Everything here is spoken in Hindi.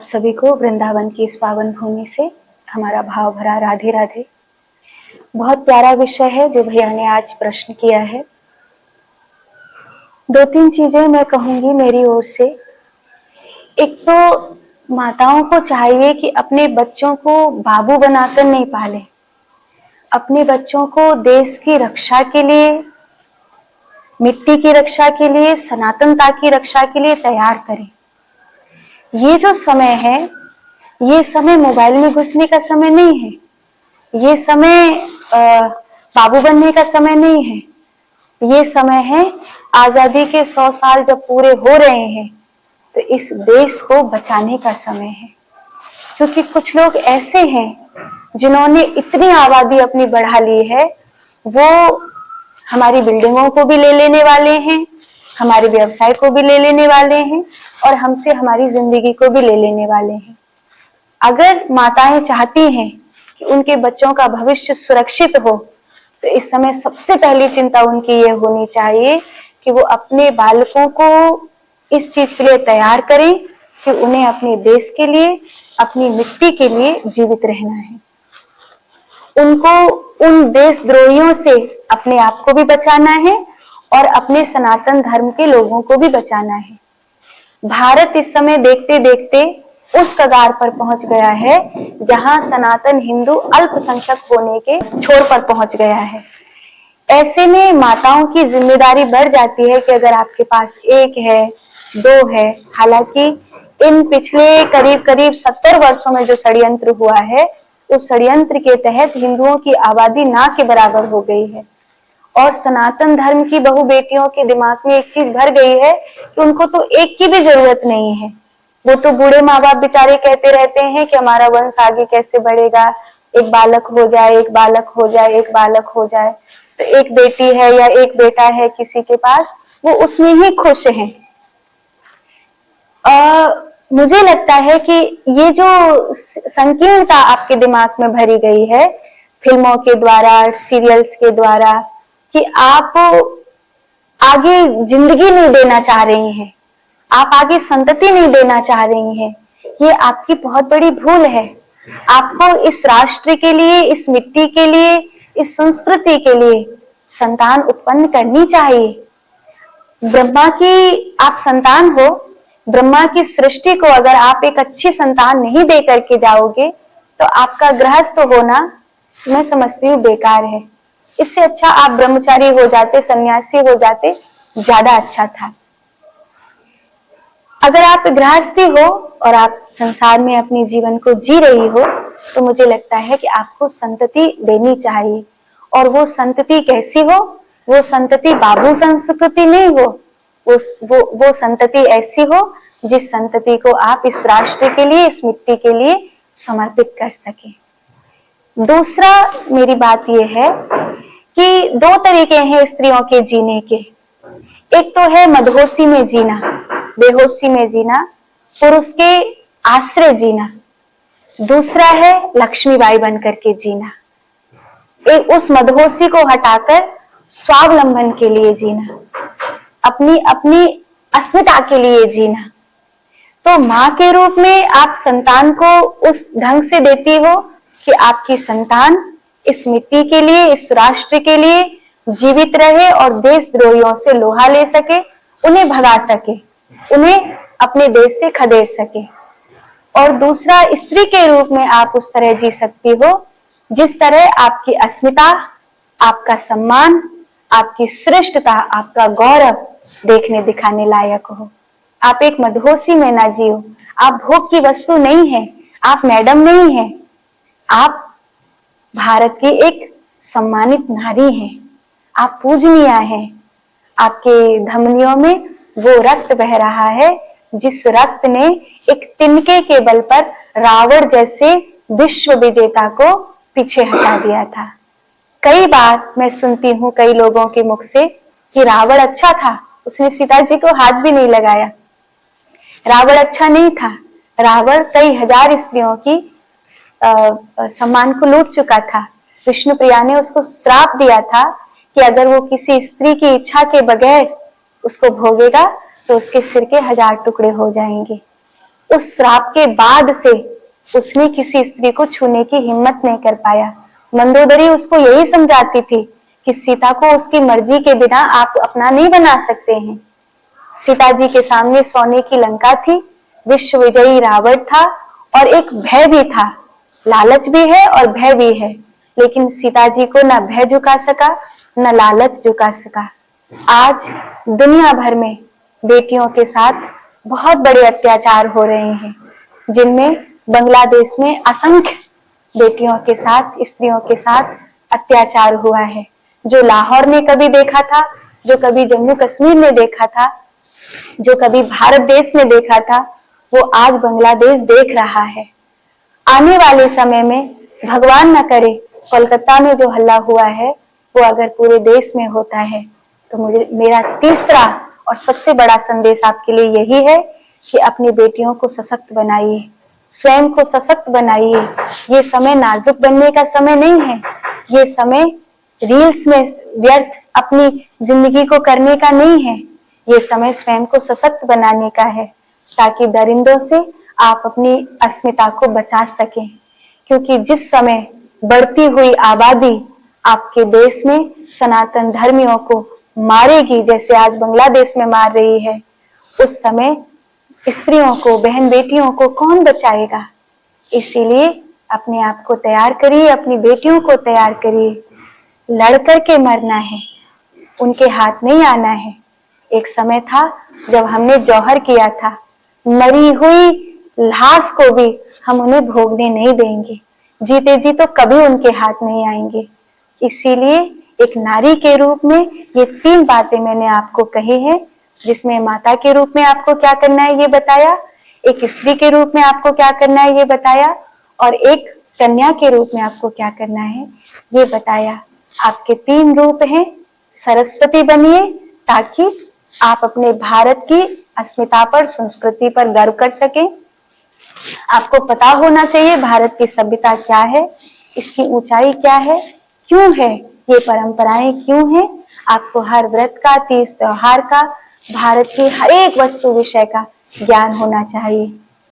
सभी को वृंदावन की इस पावन भूमि से हमारा भाव भरा राधे राधे। बहुत प्यारा विषय है जो भैया ने आज प्रश्न किया है। दो तीन चीजें मैं कहूंगी मेरी ओर से। एक तो माताओं को चाहिए कि अपने बच्चों को बाबू बनाकर नहीं पाले, अपने बच्चों को देश की रक्षा के लिए, मिट्टी की रक्षा के लिए, सनातनता की रक्षा के लिए तैयार करें। ये जो समय है, ये समय मोबाइल में घुसने का समय नहीं है, ये समय बाबू बनने का समय नहीं है। ये समय है आजादी के 100 साल जब पूरे हो रहे हैं तो इस देश को बचाने का समय है। क्योंकि कुछ लोग ऐसे हैं जिन्होंने इतनी आबादी अपनी बढ़ा ली है, वो हमारी बिल्डिंगों को भी ले लेने वाले हैं, हमारे व्यवसाय को भी ले लेने वाले हैं और हमसे हमारी जिंदगी को भी ले लेने वाले हैं। अगर माताएं चाहती हैं कि उनके बच्चों का भविष्य सुरक्षित हो तो इस समय सबसे पहली चिंता उनकी ये होनी चाहिए कि वो अपने बालकों को इस चीज के लिए तैयार करें कि उन्हें अपने देश के लिए, अपनी मिट्टी के लिए जीवित रहना है। उनको उन देशद्रोहियों से अपने आप को भी बचाना है और अपने सनातन धर्म के लोगों को भी बचाना है। भारत इस समय देखते देखते उस कगार पर पहुंच गया है जहां सनातन हिंदू अल्पसंख्यक होने के छोर पर पहुंच गया है। ऐसे में माताओं की जिम्मेदारी बढ़ जाती है कि अगर आपके पास एक है, दो है, हालांकि इन पिछले करीब करीब 70 वर्षों में जो षड्यंत्र हुआ है, उस षड्यंत्र के तहत हिंदुओं की आबादी ना के बराबर हो गई है और सनातन धर्म की बहु बेटियों के दिमाग में एक चीज भर गई है कि उनको तो एक की भी जरूरत नहीं है। वो तो बूढ़े माँ बाप बेचारे कहते रहते हैं कि हमारा वंश आगे कैसे बढ़ेगा, एक बालक हो जाए, एक बालक हो जाए, एक बालक हो जाए। तो एक बेटी है या एक बेटा है किसी के पास, वो उसमें ही खुश हैं। मुझे लगता है कि ये जो संकीर्णता आपके दिमाग में भरी गई है फिल्मों के द्वारा, सीरियल्स के द्वारा, कि आप आगे जिंदगी नहीं देना चाह रही हैं, आप आगे संतति नहीं देना चाह रही हैं, ये आपकी बहुत बड़ी भूल है। आपको इस राष्ट्र के लिए, इस मिट्टी के लिए, इस संस्कृति के लिए संतान उत्पन्न करनी चाहिए। ब्रह्मा की आप संतान हो, ब्रह्मा की सृष्टि को अगर आप एक अच्छी संतान नहीं दे करके जाओगे तो आपका गृहस्थ होना, मैं समझती हूँ, बेकार है। इससे अच्छा आप ब्रह्मचारी हो जाते, सन्यासी हो जाते, ज्यादा अच्छा था। अगर आप गृहस्थी हो और आप संसार में अपने जीवन को जी रही हो तो मुझे लगता है कि आपको संतति देनी चाहिए। और वो संतति कैसी हो? वो संतति बाबू संस्कृति नहीं हो, वो संतति ऐसी हो जिस संतति को आप इस राष्ट्र के लिए, इस मिट्टी के लिए समर्पित कर सके। दूसरा मेरी बात यह है कि दो तरीके हैं स्त्रियों के जीने के। एक तो है मदहोशी में जीना, बेहोशी में जीना, पुरुष के आश्रय जीना। दूसरा है लक्ष्मीबाई बनकर के जीना, एक उस मदहोशी को हटाकर स्वावलंबन के लिए जीना, अपनी अपनी अस्मिता के लिए जीना। तो माँ के रूप में आप संतान को उस ढंग से देती हो कि आपकी संतान इस मिट्टी के लिए, इस राष्ट्र के लिए जीवित रहे और देशद्रोहियों से लोहा ले सके, उन्हें भगा सके, उन्हें अपने देश से खदेड़ सके। और दूसरा, स्त्री के रूप में आप उस तरह जी सकती हो जिस तरह आपकी अस्मिता, आपका सम्मान, आपकी श्रेष्ठता, आपका गौरव देखने दिखाने लायक हो। आप एक मदहोशी में ना जियो। आप भोग की वस्तु नहीं है, आप मैडम नहीं है, आप भारत की एक सम्मानित नारी हैं, आप पूजनीय हैं। आपके धमनियों में वो रक्त बह रहा है जिस रक्त ने एक तिनके के बल पर रावण जैसे विश्व विजेता को पीछे हटा दिया था। कई बार मैं सुनती हूँ कई लोगों के मुख से कि रावण अच्छा था, उसने सीता जी को हाथ भी नहीं लगाया। रावण अच्छा नहीं था, रावण कई हजार स्त्रियों की सम्मान को लूट चुका था। विष्णु प्रिया ने उसको श्राप दिया था कि अगर वो किसी स्त्री की इच्छा के बगैर उसको भोगेगा तो उसके सिर के 1000 टुकड़े हो जाएंगे। उस श्राप के बाद से उसने किसी स्त्री को छूने की हिम्मत नहीं कर पाया। मंदोदरी उसको यही समझाती थी कि सीता को उसकी मर्जी के बिना आप अपना नहीं बना सकते हैं। सीता जी के सामने सोने की लंका थी, विश्व विजयी रावण था और एक भय भी था। लालच भी है और भय भी है, लेकिन सीता जी को न भय झुका सका न लालच झुका सका। आज दुनिया भर में बेटियों के साथ बहुत बड़े अत्याचार हो रहे हैं, जिनमें बांग्लादेश में असंख्य बेटियों के साथ, स्त्रियों के साथ अत्याचार हुआ है। जो लाहौर ने कभी देखा था, जो कभी जम्मू कश्मीर ने देखा था, जो कभी भारत देश ने देखा था, वो आज बांग्लादेश देख रहा है। आने वाले समय में भगवान न करे कोलकाता में जो हल्ला हुआ है वो अगर पूरे देश में होता है, तो मुझे मेरा तीसरा और सबसे बड़ा संदेश आपके लिए यही है कि अपनी बेटियों को सशक्त बनाइए, स्वयं को सशक्त बनाइए। ये समय नाजुक बनने का समय नहीं है, ये समय रील्स में व्यर्थ अपनी जिंदगी को करने का नहीं है, ये समय स्वयं को सशक्त बनाने का है, ताकि दरिंदों से आप अपनी अस्मिता को बचा सकें। क्योंकि जिस समय बढ़ती हुई आबादी आपके देश में सनातन धर्मियों को मारेगी, जैसे आज बांग्लादेश में मार रही है, उस समय स्त्रियों को, बहन बेटियों को कौन बचाएगा। इसीलिए अपने आप को तैयार करिए, अपनी बेटियों को तैयार करिए। लड़ करके मरना है, उनके हाथ नहीं आना है। एक समय था जब हमने जौहर किया था, मरी हुई लाश को भी हम उन्हें भोगने नहीं देंगे, जीते जी तो कभी उनके हाथ नहीं आएंगे। इसीलिए एक नारी के रूप में ये 3 बातें मैंने आपको कही हैं, जिसमें माता के रूप में आपको क्या करना है ये बताया, एक स्त्री के रूप में आपको क्या करना है ये बताया, और एक कन्या के रूप में आपको क्या करना है ये बताया। आपके 3 रूप हैं। सरस्वती बनिए ताकि आप अपने भारत की अस्मिता पर, संस्कृति पर गर्व कर सकें। आपको पता होना चाहिए भारत की सभ्यता क्या है, इसकी ऊंचाई क्या है, क्यों है, ये परंपराएं क्यों हैं। आपको हर व्रत का, तीज त्योहार का, भारत की हर एक वस्तु विषय का ज्ञान होना चाहिए।